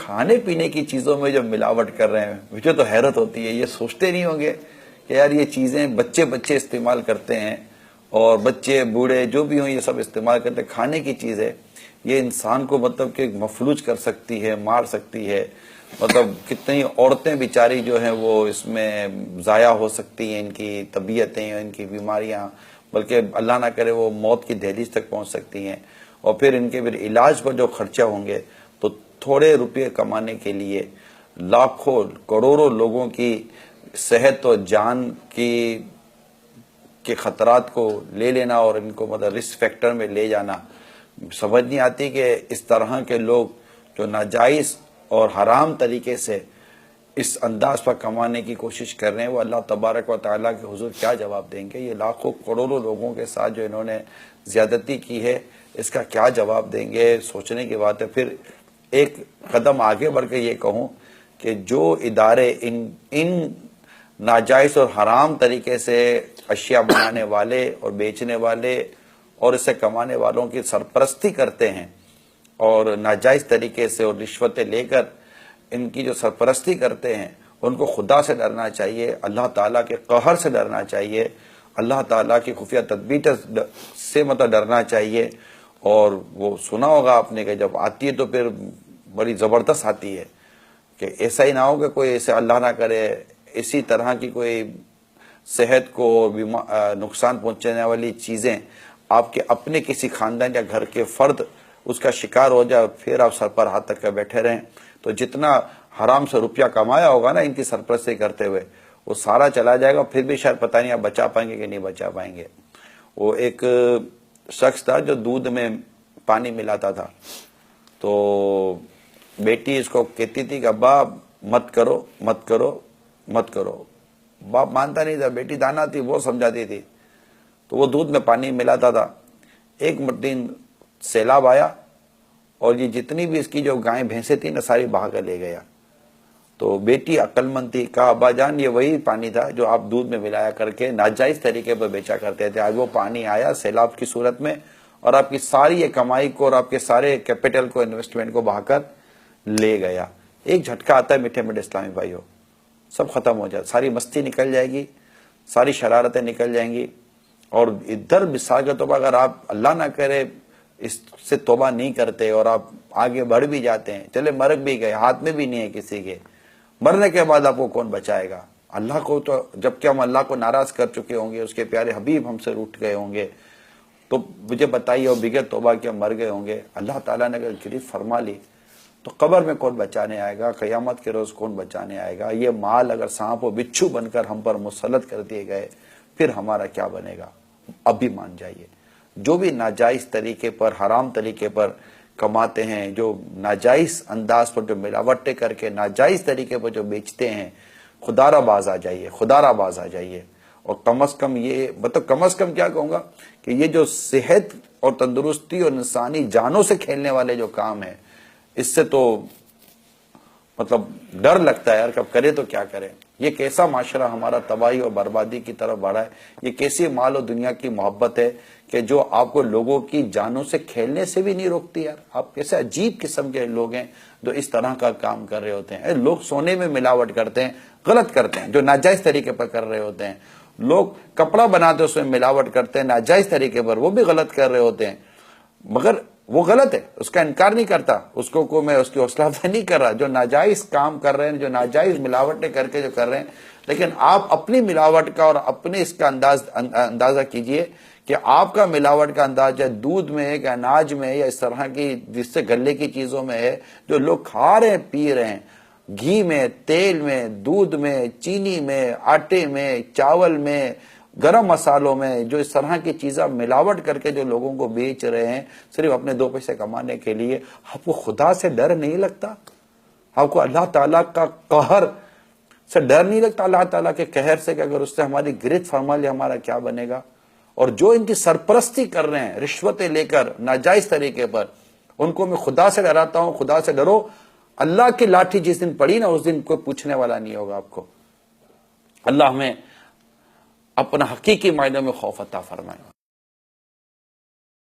کھانے پینے کی چیزوں میں جو ملاوٹ کر رہے ہیں مجھے تو حیرت ہوتی ہے. یہ سوچتے نہیں ہوں گے کہ یار یہ چیزیں بچے استعمال کرتے ہیں اور بچے بوڑھے جو بھی ہوں یہ سب استعمال کرتے ہیں. کھانے کی چیز ہے یہ انسان کو مطلب کہ مفلوج کر سکتی ہے, مار سکتی ہے. مطلب کتنی عورتیں بیچاری جو ہیں وہ اس میں ضائع ہو سکتی ہیں, ان کی طبیعتیں, ان کی بیماریاں, بلکہ اللہ نہ کرے وہ موت کی دہلیز تک پہنچ سکتی ہیں. اور پھر ان کے پھر علاج پر جو خرچہ ہوں گے تو تھوڑے روپے کمانے کے لیے لاکھوں کروڑوں لوگوں کی صحت اور جان کے خطرات کو لے لینا اور ان کو مطلب رسک فیکٹر میں لے جانا. سمجھ نہیں آتی کہ اس طرح کے لوگ جو ناجائز اور حرام طریقے سے اس انداز پر کمانے کی کوشش کر رہے ہیں وہ اللہ تبارک و تعالیٰ کے حضور کیا جواب دیں گے. یہ لاکھوں کروڑوں لوگوں کے ساتھ جو انہوں نے زیادتی کی ہے اس کا کیا جواب دیں گے, سوچنے کی بات ہے. پھر ایک قدم آگے بڑھ کے یہ کہوں کہ جو ادارے ان ناجائز اور حرام طریقے سے اشیاء بنانے والے اور بیچنے والے اور اس سے کمانے والوں کی سرپرستی کرتے ہیں اور ناجائز طریقے سے اور رشوتیں لے کر ان کی جو سرپرستی کرتے ہیں ان کو خدا سے ڈرنا چاہیے, اللہ تعالیٰ کے قہر سے ڈرنا چاہیے, اللہ تعالیٰ کی خفیہ تدبیر سے مطلب ڈرنا چاہیے. اور وہ سنا ہوگا آپ نے کہ جب آتی ہے تو پھر بڑی زبردست آتی ہے کہ ایسا ہی نہ ہو کہ کوئی ایسے اللہ نہ کرے اسی طرح کی کوئی صحت کو نقصان پہنچانے والی چیزیں آپ کے اپنے کسی خاندان یا گھر کے فرد اس کا شکار ہو جائے, پھر آپ سر پر ہاتھ تک کے بیٹھے رہیں. تو جتنا حرام سے روپیہ کمایا ہوگا نا ان کی سرپرستی کرتے ہوئے وہ سارا چلا جائے گا, پھر بھی شاید پتہ نہیں آپ بچا پائیں گے کہ نہیں بچا پائیں گے. وہ ایک شخص تھا جو دودھ میں پانی ملاتا تھا, تو بیٹی اس کو کہتی تھی کہ ابا مت کرو مت کرو مت کرو. باپ مانتا نہیں تھا, بیٹی دانا تھی وہ سمجھاتی تھی, تو وہ دودھ میں پانی ملاتا تھا. ایک دن سیلاب آیا اور یہ جتنی بھی اس کی جو گائیں بھینسیں تھیں نا ساری بہا کر لے گیا. تو بیٹی عقل مند تھی, کہا ابا جان یہ وہی پانی تھا جو آپ دودھ میں ملایا کر کے ناجائز طریقے پر بیچا کرتے تھے. آج وہ پانی آیا سیلاب کی صورت میں اور آپ کی ساری یہ کمائی کو اور آپ کے سارے کیپٹل کو انویسٹمنٹ کو بہا کر لے گیا. ایک جھٹکا آتا ہے میٹھے میٹھے اسلامی بھائیوں, سب ختم ہو جائے, ساری مستی نکل جائے گی, ساری شرارتیں نکل جائیں گی. اور ادھر مثال کے طور پر اگر آپ اللہ نہ کرے اس سے توبہ نہیں کرتے اور آپ آگے بڑھ بھی جاتے ہیں, چلے مر بھی گئے, ہاتھ میں بھی نہیں ہے کسی کے, مرنے کے بعد آپ کو کون بچائے گا؟ اللہ کو تو جبکہ ہم اللہ کو ناراض کر چکے ہوں گے, اس کے پیارے حبیب ہم سے روٹھ گئے ہوں گے, تو مجھے بتائیے اور بغیر توبہ کے ہم مر گئے ہوں گے. اللہ تعالیٰ نے اگر گرفت فرما لی تو قبر میں کون بچانے آئے گا؟ قیامت کے روز کون بچانے آئے گا؟ یہ مال اگر سانپ و بچھو بن کر ہم پر مسلط کر دیے گئے پھر ہمارا کیا بنے گا؟ اب بھی مان جائیے, جو بھی ناجائز طریقے پر حرام طریقے پر کماتے ہیں, جو ناجائز انداز پر جو ملاوٹیں کر کے ناجائز طریقے پر جو بیچتے ہیں, خدا را باز آ جائیے, خدا را باز آ جائیے. اور کم از کم یہ مطلب کم از کم کیا کہوں گا کہ یہ جو صحت اور تندرستی اور انسانی جانوں سے کھیلنے والے جو کام ہیں اس سے تو مطلب ڈر لگتا ہے یار, کب کرے تو کیا کرے. یہ کیسا معاشرہ ہمارا تباہی اور بربادی کی طرف بڑھا ہے, یہ کیسی مال و دنیا کی محبت ہے کہ جو آپ کو لوگوں کی جانوں سے کھیلنے سے بھی نہیں روکتی. یار آپ کیسے عجیب قسم کے لوگ ہیں جو اس طرح کا کام کر رہے ہوتے ہیں. لوگ سونے میں ملاوٹ کرتے ہیں, غلط کرتے ہیں, جو ناجائز طریقے پر کر رہے ہوتے ہیں. لوگ کپڑا بناتے اس میں ملاوٹ کرتے ہیں ناجائز طریقے پر, وہ بھی غلط کر رہے ہوتے ہیں, مگر وہ غلط ہے, اس کا انکار نہیں کرتا, اس کو میں اس کی حوصلہ افزائی نہیں کر رہا. جو ناجائز کام کر رہے ہیں, جو ناجائز ملاوٹیں کر کے جو کر رہے ہیں, لیکن آپ اپنی ملاوٹ کا اور اپنے اس کا اندازہ کیجئے کہ آپ کا ملاوٹ کا اندازہ دودھ میں ہے کہ اناج میں ہے یا اس طرح کی جس سے گلے کی چیزوں میں ہے جو لوگ کھا رہے ہیں پی رہے ہیں, گھی میں, تیل میں, دودھ میں, چینی میں, آٹے میں, چاول میں, گرم مسالوں میں, جو اس طرح کی چیزیں ملاوٹ کر کے جو لوگوں کو بیچ رہے ہیں صرف اپنے دو پیسے کمانے کے لیے. آپ کو خدا سے ڈر نہیں لگتا؟ آپ کو اللہ تعالیٰ کا قہر سے ڈر نہیں لگتا؟ اللہ تعالیٰ کے قہر سے کہ اگر اس سے ہماری گرفت فرما لے ہمارا کیا بنے گا؟ اور جو ان کی سرپرستی کر رہے ہیں رشوتیں لے کر ناجائز طریقے پر, ان کو میں خدا سے ڈراتا ہوں, خدا سے ڈرو. اللہ کی لاٹھی جس دن پڑی نا اس دن کوئی پوچھنے والا نہیں ہوگا آپ کو. اللہ ہمیں اپنا حقیقی معنی میں خوف عطا فرمائے.